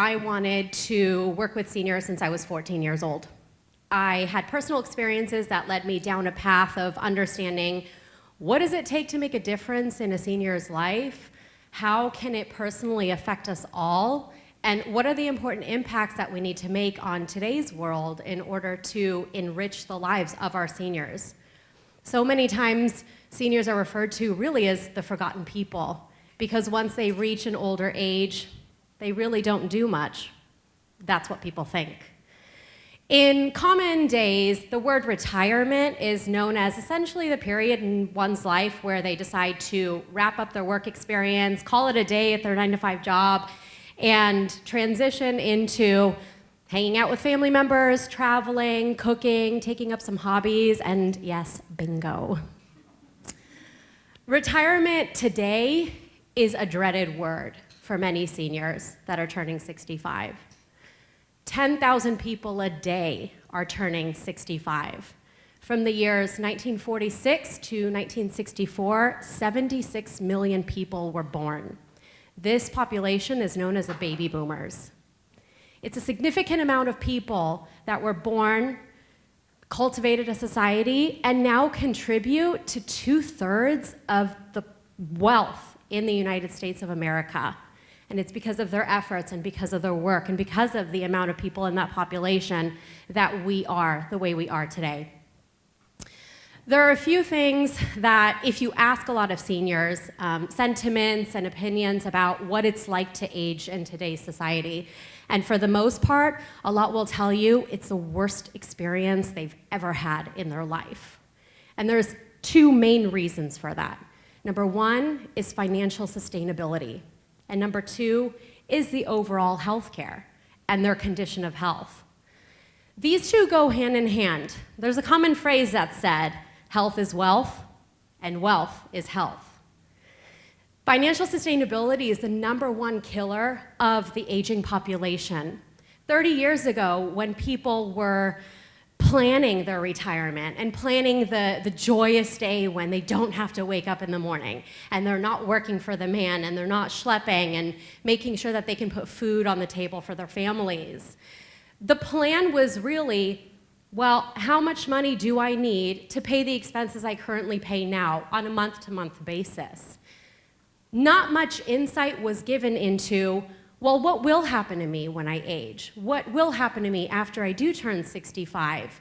I wanted to work with seniors since I was 14 years old. I had personal experiences that led me down a path of understanding what does it take to make a difference in a senior's life, how can it personally affect us all, and what are the important impacts that we need to make on today's world in order to enrich the lives of our seniors. So many times, seniors are referred to really as the forgotten people, because once they reach an older age, they really don't do much. That's what people think. In common days, the word retirement is known as essentially the period in one's life where they decide to wrap up their work experience, call it a day at their 9-to-5 job, and transition into hanging out with family members, traveling, cooking, taking up some hobbies, and yes, bingo. Retirement today is a dreaded word for many seniors that are turning 65. 10,000 people a day are turning 65. From the years 1946 to 1964, 76 million people were born. This population is known as the baby boomers. It's a significant amount of people that were born, cultivated a society, and now contribute to 2/3 of the wealth in the United States of America. And it's because of their efforts and because of their work and because of the amount of people in that population that we are the way we are today. There are a few things that, if you ask a lot of seniors, sentiments and opinions about what it's like to age in today's society. And for the most part, a lot will tell you it's the worst experience they've ever had in their life. And there's two main reasons for that. Number one is financial sustainability. And number two is the overall health care and their condition of health. These two go hand in hand. There's a common phrase that said, health is wealth, and wealth is health. Financial sustainability is the #1 killer of the aging population. 30 years ago, when people were planning their retirement and planning the joyous day when they don't have to wake up in the morning and they're not working for the man and they're not schlepping and making sure that they can put food on the table for their families. The plan was really, well, how much money do I need to pay the expenses I currently pay now on a month-to-month basis? Not much insight was given into, well, what will happen to me when I age? What will happen to me after I do turn 65?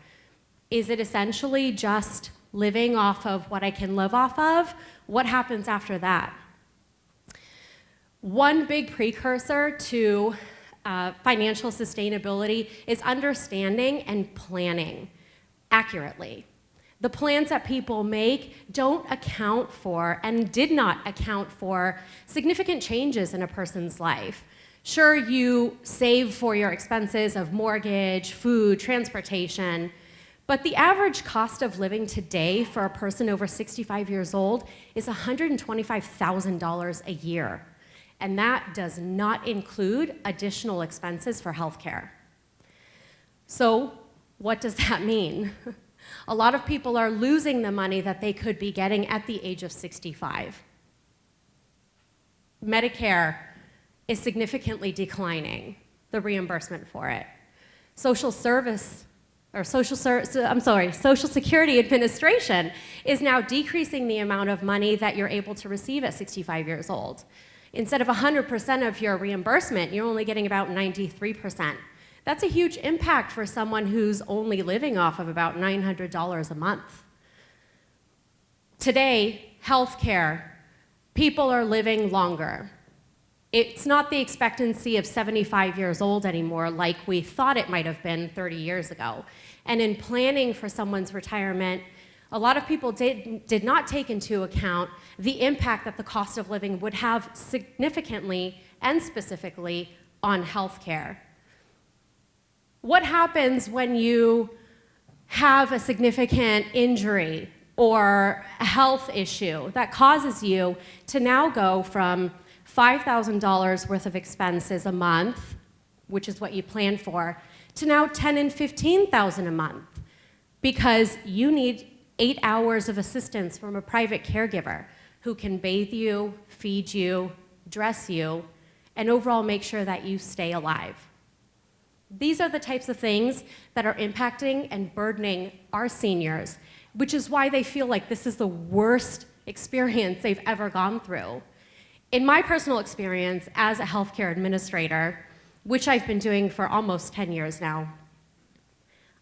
Is it essentially just living off of what I can live off of? What happens after that? One big precursor to financial sustainability is understanding and planning accurately. The plans that people make don't account for and did not account for significant changes in a person's life. Sure, you save for your expenses of mortgage, food, transportation, but the average cost of living today for a person over 65 years old is $125,000 a year. And that does not include additional expenses for healthcare. So, what does that mean? A lot of people are losing the money that they could be getting at the age of 65. Medicare is significantly declining, the reimbursement for it. Social Security Administration is now decreasing the amount of money that you're able to receive at 65 years old. Instead of 100% of your reimbursement, you're only getting about 93%. That's a huge impact for someone who's only living off of about $900 a month. Today, healthcare, people are living longer. It's not the expectancy of 75 years old anymore like we thought it might have been 30 years ago. And in planning for someone's retirement, a lot of people did not take into account the impact that the cost of living would have significantly and specifically on healthcare. What happens when you have a significant injury or a health issue that causes you to now go from $5,000 worth of expenses a month, which is what you plan for, to now $10,000 and $15,000 a month because you need 8 hours of assistance from a private caregiver who can bathe you, feed you, dress you, and overall make sure that you stay alive. These are the types of things that are impacting and burdening our seniors, which is why they feel like this is the worst experience they've ever gone through. In my personal experience as a healthcare administrator, which I've been doing for almost 10 years now,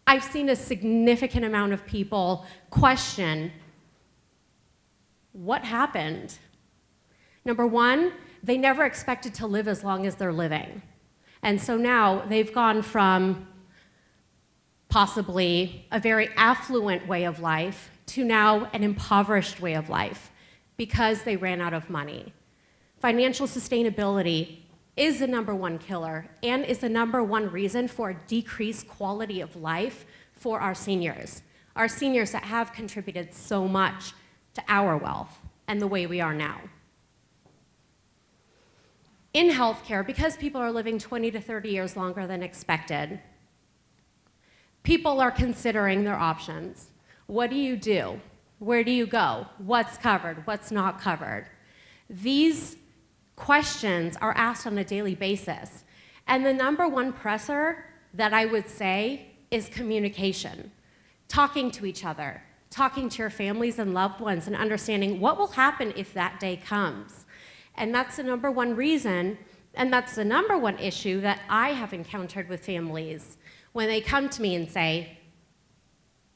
I've seen a significant amount of people question, what happened? Number one, they never expected to live as long as they're living. And so now they've gone from possibly a very affluent way of life to now an impoverished way of life because they ran out of money. Financial sustainability is the #1 killer and is the #1 reason for decreased quality of life for our seniors that have contributed so much to our wealth and the way we are now. In healthcare, because people are living 20 to 30 years longer than expected, people are considering their options. What do you do? Where do you go? What's covered? What's not covered? These questions are asked on a daily basis. And the #1 pressure that I would say is communication. Talking to each other, talking to your families and loved ones, and understanding what will happen if that day comes. And that's the #1 reason, and that's the #1 issue that I have encountered with families when they come to me and say,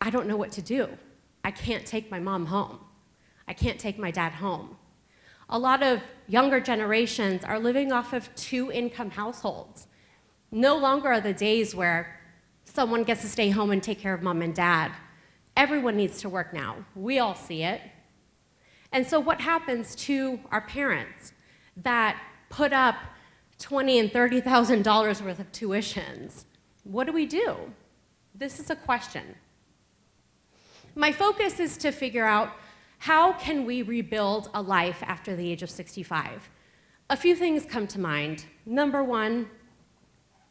I don't know what to do. I can't take my mom home. I can't take my dad home. A lot of younger generations are living off of 2-income households. No longer are the days where someone gets to stay home and take care of mom and dad. Everyone needs to work now. We all see it. And so what happens to our parents that put up $20,000 and $30,000 worth of tuitions? What do we do? This is a question. My focus is to figure out how can we rebuild a life after the age of 65? A few things come to mind. #1,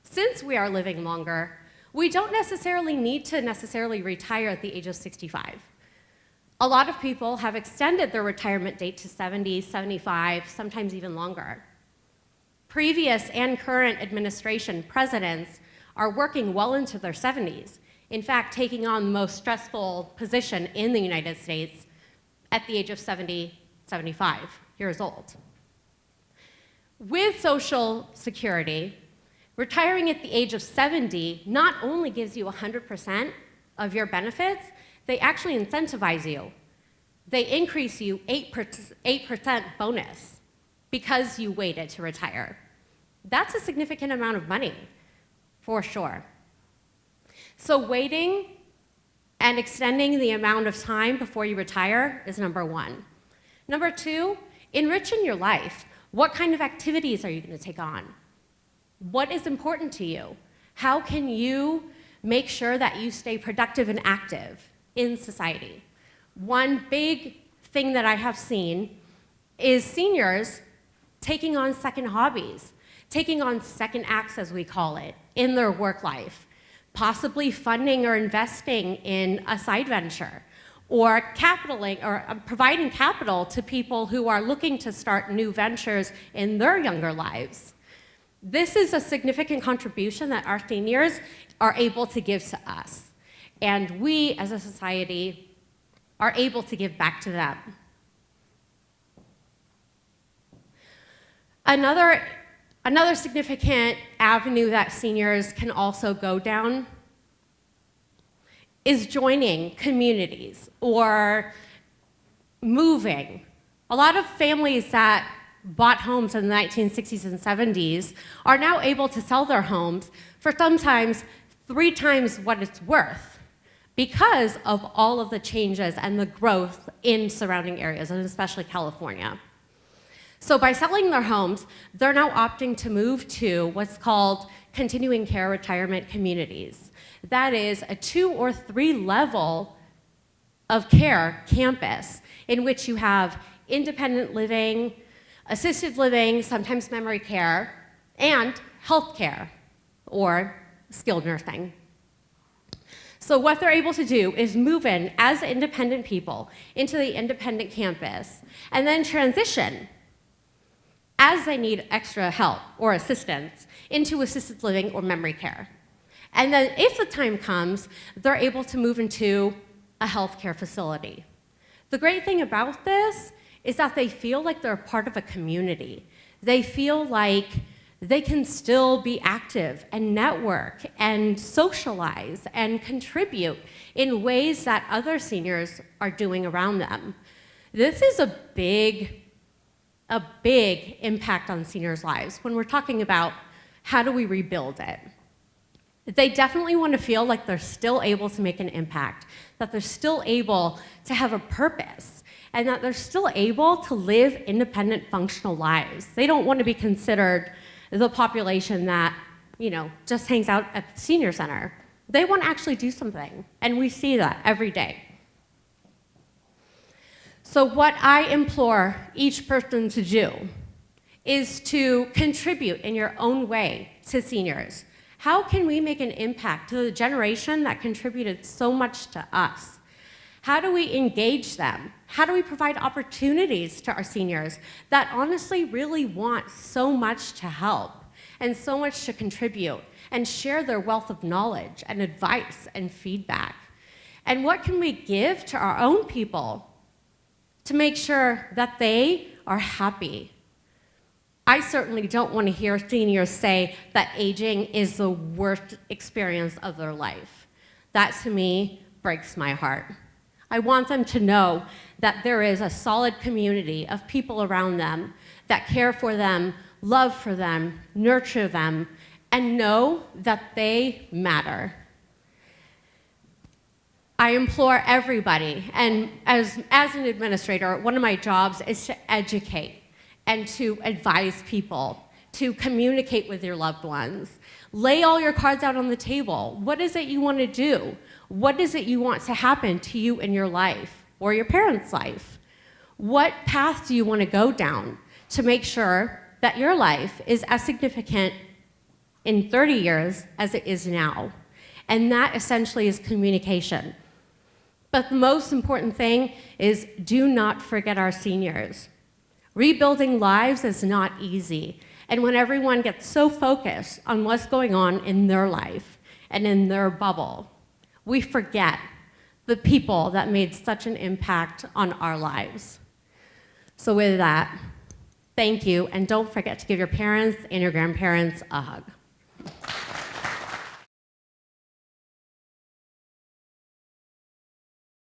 since we are living longer, we don't necessarily need to retire at the age of 65. A lot of people have extended their retirement date to 70, 75, sometimes even longer. Previous and current administration presidents are working well into their 70s, in fact, taking on the most stressful position in the United States at the age of 70, 75 years old. With Social Security, retiring at the age of 70 not only gives you 100% of your benefits, they actually incentivize you. They increase you 8% bonus because you waited to retire. That's a significant amount of money, for sure. So waiting and extending the amount of time before you retire is #1. #2, enriching your life. What kind of activities are you going to take on? What is important to you? How can you make sure that you stay productive and active in society? One big thing that I have seen is seniors taking on second hobbies, taking on second acts, as we call it, in their work life, possibly funding or investing in a side venture, or providing capital to people who are looking to start new ventures in their younger lives. This is a significant contribution that our seniors are able to give to us, and we as a society are able to give back to them. Another significant avenue that seniors can also go down is joining communities or moving. A lot of families that bought homes in the 1960s and 70s are now able to sell their homes for sometimes 3 times what it's worth because of all of the changes and the growth in surrounding areas, and especially California. So by selling their homes, they're now opting to move to what's called continuing care retirement communities. That is a 2 or 3 level of care campus in which you have independent living, assisted living, sometimes memory care, and health care or skilled nursing. So what they're able to do is move in as independent people into the independent campus and then transition as they need extra help or assistance into assisted living or memory care. And then if the time comes, they're able to move into a healthcare facility. The great thing about this is that they feel like they're a part of a community. They feel like they can still be active and network and socialize and contribute in ways that other seniors are doing around them. This is a big impact on seniors' lives when we're talking about how do we rebuild it. They definitely want to feel like they're still able to make an impact, that they're still able to have a purpose, and that they're still able to live independent, functional lives. They don't want to be considered the population that, just hangs out at the senior center. They want to actually do something, and we see that every day. So what I implore each person to do is to contribute in your own way to seniors. How can we make an impact to the generation that contributed so much to us? How do we engage them? How do we provide opportunities to our seniors that honestly really want so much to help and so much to contribute and share their wealth of knowledge and advice and feedback? And what can we give to our own people to make sure that they are happy? I certainly don't want to hear seniors say that aging is the worst experience of their life. That, to me, breaks my heart. I want them to know that there is a solid community of people around them that care for them, love for them, nurture them, and know that they matter. I implore everybody, and as an administrator, one of my jobs is to educate and to advise people, to communicate with your loved ones. Lay all your cards out on the table. What is it you want to do? What is it you want to happen to you in your life or your parents' life? What path do you want to go down to make sure that your life is as significant in 30 years as it is now? And that essentially is communication. But the most important thing is do not forget our seniors. Rebuilding lives is not easy. And when everyone gets so focused on what's going on in their life and in their bubble, we forget the people that made such an impact on our lives. So with that, thank you, and don't forget to give your parents and your grandparents a hug.